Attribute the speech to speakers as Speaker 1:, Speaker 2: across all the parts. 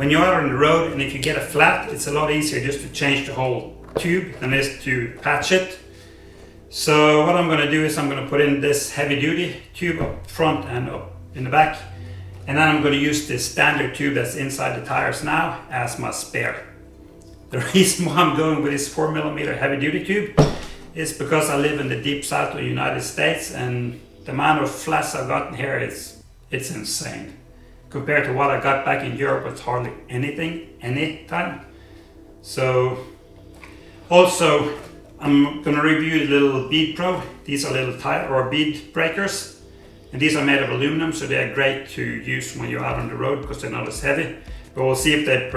Speaker 1: when you're out on the road and if you get a flat, it's a lot easier just to change the whole tube than it is to patch it. So what I'm going to do is I'm going to put in this heavy duty tube up front and up in the back, and then I'm going to use this standard tube that's inside the tires now as my spare. The reason why I'm going with this 4mm heavy duty tube is because I live in the deep south of the United States, and the amount of flats I've gotten here it's insane. Compared to what I got back in Europe, it's hardly anything, anytime. So also I'm going to review the little bead probe. These are little tire or bead breakers, and these are made of aluminum, so they're great to use when you're out on the road because they're not as heavy. But we'll see if they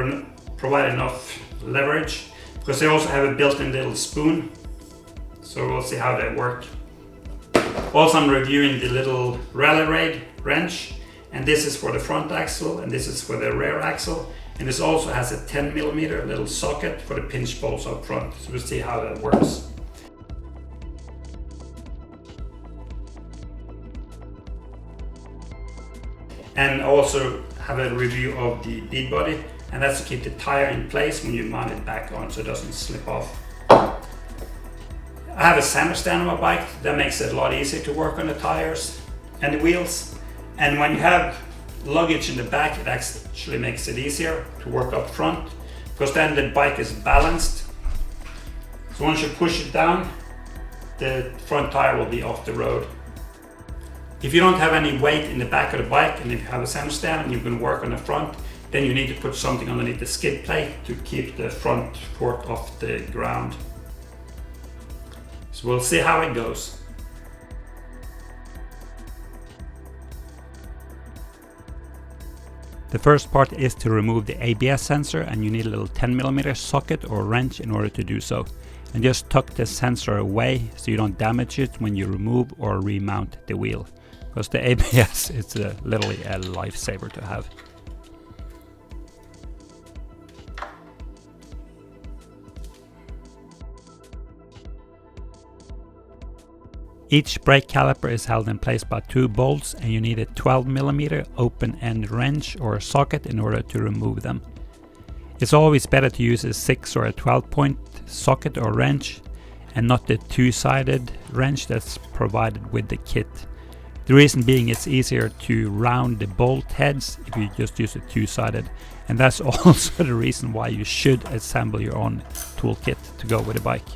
Speaker 1: provide enough leverage, because they also have a built-in little spoon, so we'll see how they work. Also, I'm reviewing the little rally raid wrench, and this is for the front axle and this is for the rear axle, and this also has a 10mm little socket for the pinch bolts up front, so we'll see how that works. And also have a review of the bead body, and that's to keep the tire in place when you mount it back on so it doesn't slip off. I have a sander stand on my bike. That makes it a lot easier to work on the tires and the wheels. And when you have luggage in the back, it actually makes it easier to work up front, because then the bike is balanced. So once you push it down, the front tire will be off the road. If you don't have any weight in the back of the bike, and if you have a sander stand and you can work on the front, then you need to put something underneath the skid plate to keep the front fork off the ground. So we'll see how it goes. The first part is to remove the ABS sensor, and you need a little 10mm socket or wrench in order to do so. And just tuck the sensor away so you don't damage it when you remove or remount the wheel, because the ABS is literally a lifesaver to have. Each brake caliper is held in place by 2 bolts, and you need a 12mm open end wrench or socket in order to remove them. It's always better to use a 6 or a 12 point socket or wrench, and not the 2-sided wrench that's provided with the kit. The reason being, it's easier to round the bolt heads if you just use a 2-sided, and that's also the reason why you should assemble your own toolkit to go with the bike.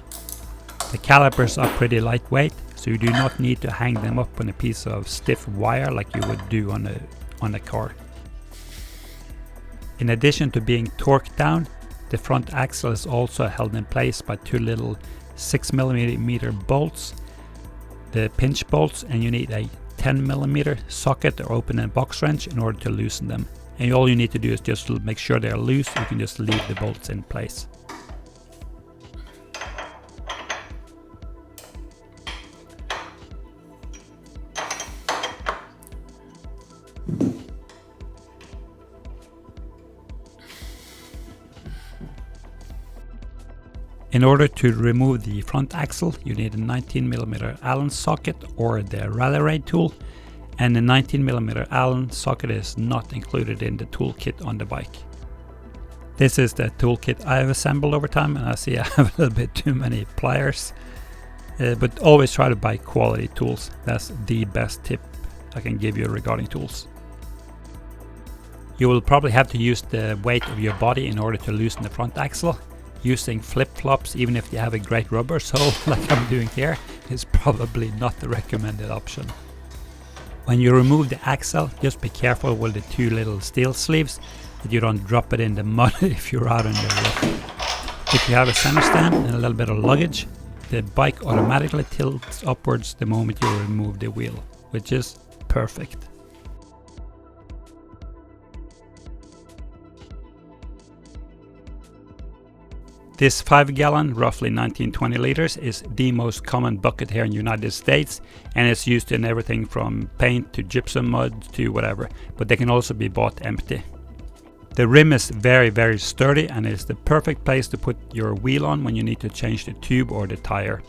Speaker 1: The calipers are pretty lightweight, so you do not need to hang them up on a piece of stiff wire like you would do on a car. In addition to being torqued down, the front axle is also held in place by 2 little 6mm bolts, the pinch bolts, and you need a 10mm socket or open end box wrench in order to loosen them. And all you need to do is just make sure they're loose. You can just leave the bolts in place. In order to remove the front axle, you need a 19mm Allen socket or the rally raid tool, and the 19mm Allen socket is not included in the toolkit on the bike. This is the toolkit I've assembled over time, and I see I have a little bit too many pliers, but always try to buy quality tools. That's the best tip I can give you regarding tools. You will probably have to use the weight of your body in order to loosen the front axle. Using flip-flops, even if you have a great rubber sole like I'm doing here, is probably not the recommended option. When you remove the axle, just be careful with the 2 little steel sleeves that you don't drop it in the mud if you're out on the road. If you have a center stand and a little bit of luggage, the bike automatically tilts upwards the moment you remove the wheel, which is perfect. This 5-gallon, roughly 19-20 liters, is the most common bucket here in the United States, and it's used in everything from paint to gypsum mud to whatever, but they can also be bought empty. The rim is very sturdy, and it's the perfect place to put your wheel on when you need to change the tube or the tire.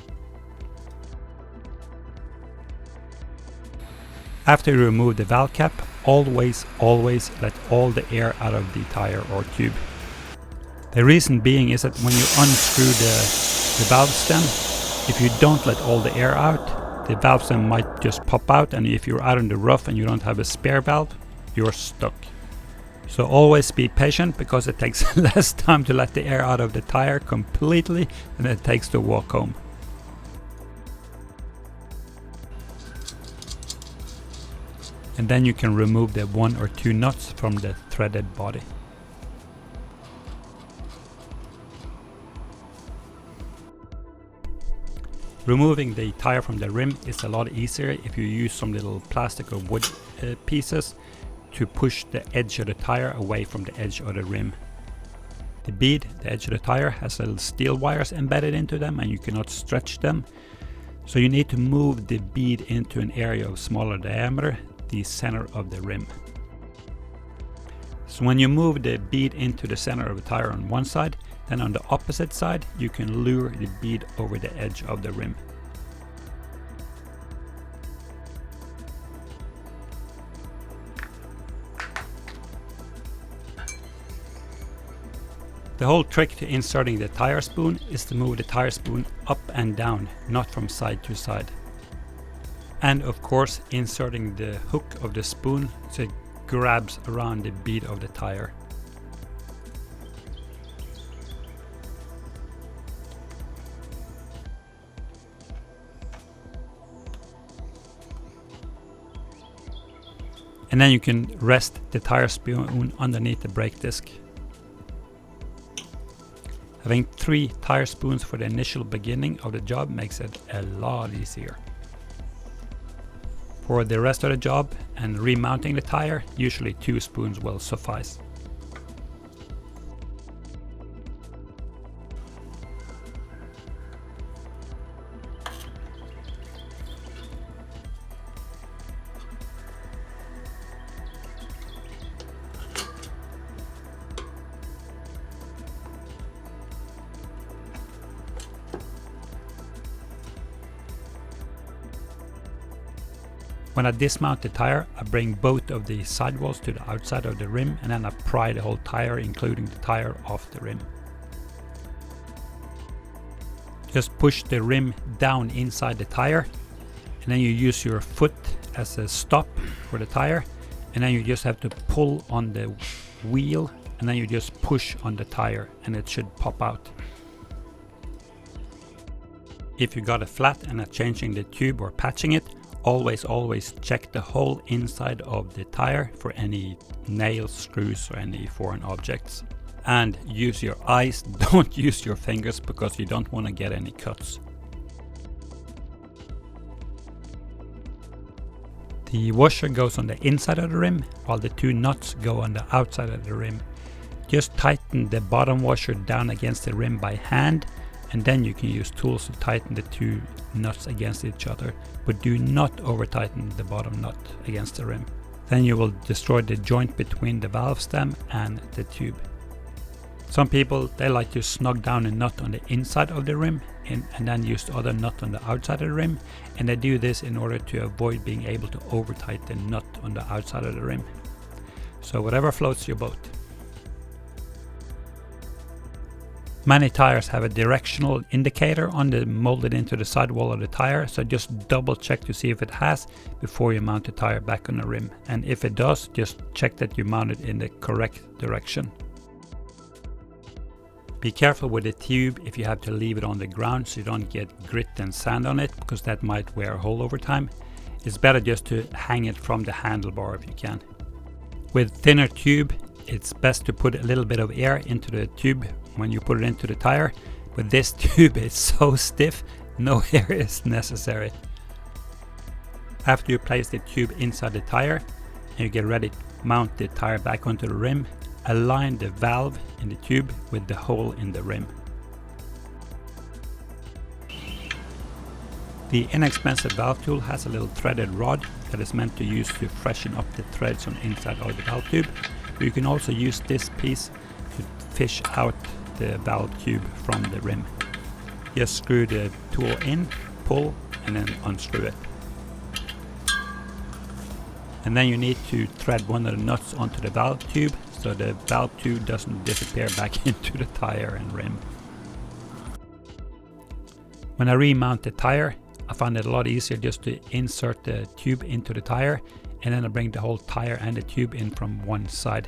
Speaker 1: After you remove the valve cap, always let all the air out of the tire or tube. The reason being is that when you unscrew the valve stem, if you don't let all the air out, the valve stem might just pop out, and if you're out in the rough and you don't have a spare valve, you're stuck. So always be patient, because it takes less time to let the air out of the tire completely than it takes to walk home. And then you can remove the 1 or 2 nuts from the threaded body. Removing the tire from the rim is a lot easier if you use some little plastic or wood pieces to push the edge of the tire away from the edge of the rim. The bead, the edge of the tire, has little steel wires embedded into them, and you cannot stretch them. So you need to move the bead into an area of smaller diameter, the center of the rim. So when you move the bead into the center of the tire on one side, then on the opposite side you can lure the bead over the edge of the rim. The whole trick to inserting the tire spoon is to move the tire spoon up and down, not from side to side. And of course inserting the hook of the spoon so it grabs around the bead of the tire. And then you can rest the tire spoon underneath the brake disc. Having 3 tire spoons for the initial beginning of the job makes it a lot easier. For the rest of the job and remounting the tire, usually 2 spoons will suffice. When I dismount the tire, I bring both of the sidewalls to the outside of the rim, and then I pry the whole tire, including the tire, off the rim. Just push the rim down inside the tire, and then you use your foot as a stop for the tire, and then you just have to pull on the wheel, and then you just push on the tire and it should pop out. If you got a flat and are changing the tube or patching it, always check the whole inside of the tire for any nails, screws or any foreign objects. And use your eyes, don't use your fingers, because you don't want to get any cuts. The washer goes on the inside of the rim, while the 2 nuts go on the outside of the rim. Just tighten the bottom washer down against the rim by hand, and then you can use tools to tighten the 2 nuts against each other, but do not over tighten the bottom nut against the rim. Then you will destroy the joint between the valve stem and the tube. Some people, they like to snug down a nut on the inside of the rim and then use the other nut on the outside of the rim, and they do this in order to avoid being able to over tighten the nut on the outside of the rim. So whatever floats your boat. Many tires have a directional indicator molded into the sidewall of the tire, so just double check to see if it has before you mount the tire back on the rim. And if it does, just check that you mount it in the correct direction. Be careful with the tube if you have to leave it on the ground so you don't get grit and sand on it, because that might wear a hole over time. It's better just to hang it from the handlebar if you can. With thinner tube, it's best to put a little bit of air into the tube when you put it into the tire, but this tube is so stiff, no air is necessary. After you place the tube inside the tire and you get ready to mount the tire back onto the rim, align the valve in the tube with the hole in the rim. The inexpensive valve tool has a little threaded rod that is meant to use to freshen up the threads on the inside of the valve tube. But you can also use this piece to fish out the valve tube from the rim. Just screw the tool in, pull, and then unscrew it. And then you need to thread one of the nuts onto the valve tube so the valve tube doesn't disappear back into the tire and rim. When I remount the tire, I find it a lot easier just to insert the tube into the tire, and then I bring the whole tire and the tube in from one side.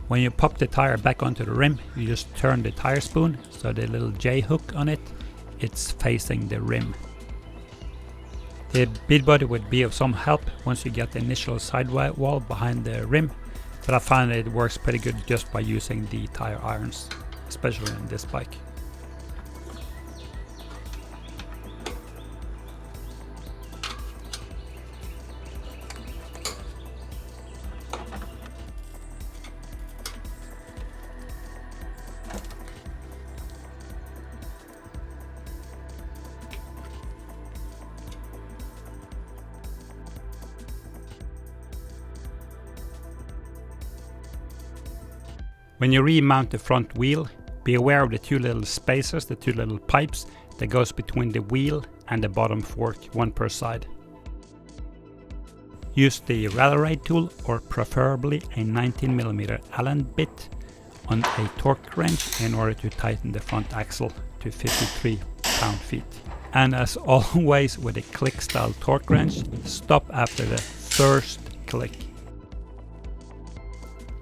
Speaker 1: When you pop the tire back onto the rim, you just turn the tire spoon so the little J hook on it, it's facing the rim. The bead body would be of some help once you get the initial sidewall behind the rim, but I find it works pretty good just by using the tire irons, especially in this bike. When you remount the front wheel, be aware of the two little spacers, the two little pipes that goes between the wheel and the bottom fork, one per side. Use the rally tool or preferably a 19mm Allen bit on a torque wrench in order to tighten the front axle to 53 pound-feet. And as always with a click style torque wrench, stop after the first click.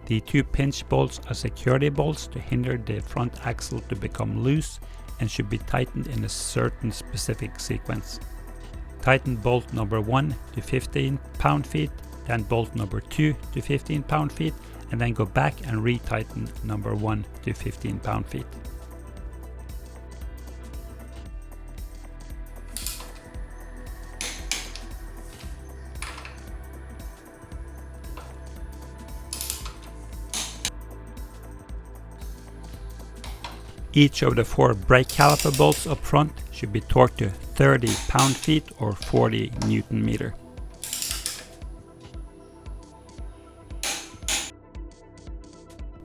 Speaker 1: The two pinch bolts are security bolts to hinder the front axle to become loose and should be tightened in a certain specific sequence. Tighten bolt number 1 to 15 pound-feet, then bolt number 2 to 15 pound-feet, and then go back and retighten number 1 to 15 pound-feet. Each of the 4 brake caliper bolts up front should be torqued to 30 pound-feet or 40 Newton-meter.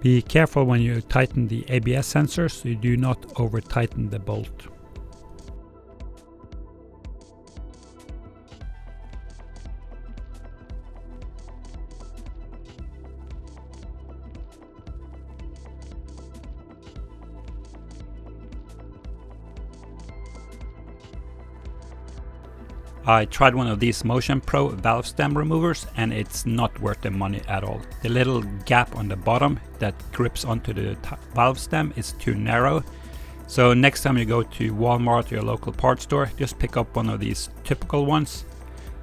Speaker 1: Be careful when you tighten the ABS sensor so you do not over-tighten the bolt. I tried one of these Motion Pro valve stem removers and it's not worth the money at all. The little gap on the bottom that grips onto the valve stem is too narrow. So next time you go to Walmart or your local parts store, just pick up one of these typical ones.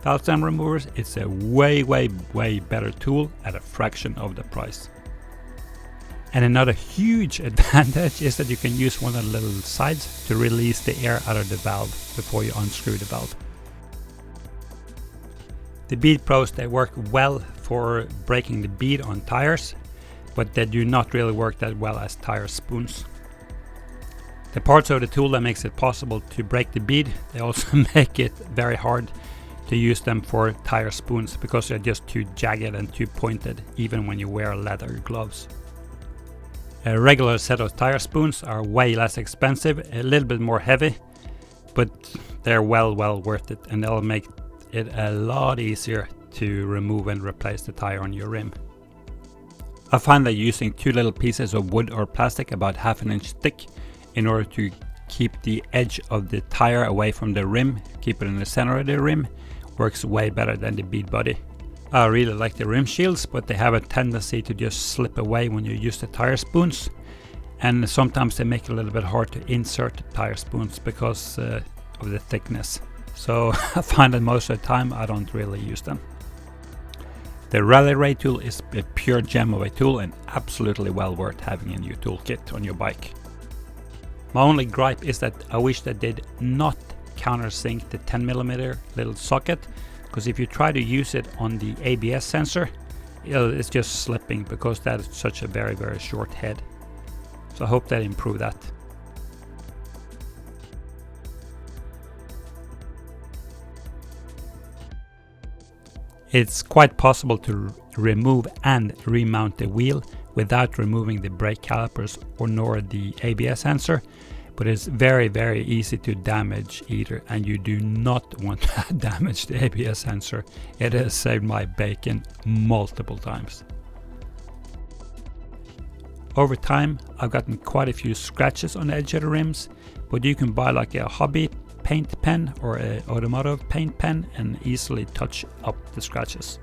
Speaker 1: Valve stem removers, it's a way better tool at a fraction of the price. And another huge advantage is that you can use one of the little sides to release the air out of the valve before you unscrew the valve. The bead pros, they work well for breaking the bead on tires, but they do not really work that well as tire spoons. The parts of the tool that makes it possible to break the bead, they also make it very hard to use them for tire spoons because they're just too jagged and too pointed even when you wear leather gloves. A regular set of tire spoons are way less expensive, a little bit more heavy, but they're well worth it, and they'll make it a lot easier to remove and replace the tire on your rim. I find that using 2 little pieces of wood or plastic about 1/2 inch thick in order to keep the edge of the tire away from the rim, keep it in the center of the rim, works way better than the bead body. I really like the rim shields, but they have a tendency to just slip away when you use the tire spoons, and sometimes they make it a little bit hard to insert the tire spoons because of the thickness. So I find that most of the time I don't really use them. The Rally Ray tool is a pure gem of a tool and absolutely well worth having in your toolkit on your bike. My only gripe is that I wish they did not countersink the 10mm little socket, because if you try to use it on the ABS sensor, it's just slipping because that is such a very short head. So I hope they improve that. It's quite possible to remove and remount the wheel without removing the brake calipers or nor the ABS sensor,
Speaker 2: but it's very, very easy to damage either, and you do not want to damage the ABS sensor. It has saved my bacon multiple times. Over time, I've gotten quite a few scratches on the edge of the rims, but you can buy like a hobby paint pen or an automotive paint pen and easily touch up the scratches.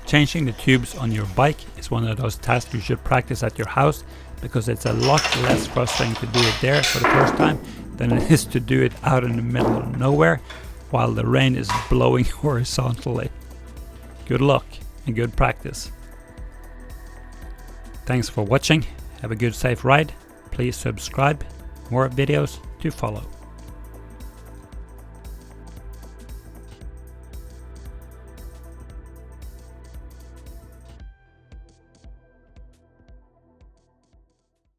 Speaker 2: Changing the tubes on your bike is one of those tasks you should practice at your house, because it's a lot less frustrating to do it there for the first time than it is to do it out in the middle of nowhere while the rain is blowing horizontally. Good luck and good practice. Thanks for watching. Have a good safe ride. Please subscribe. More videos to follow.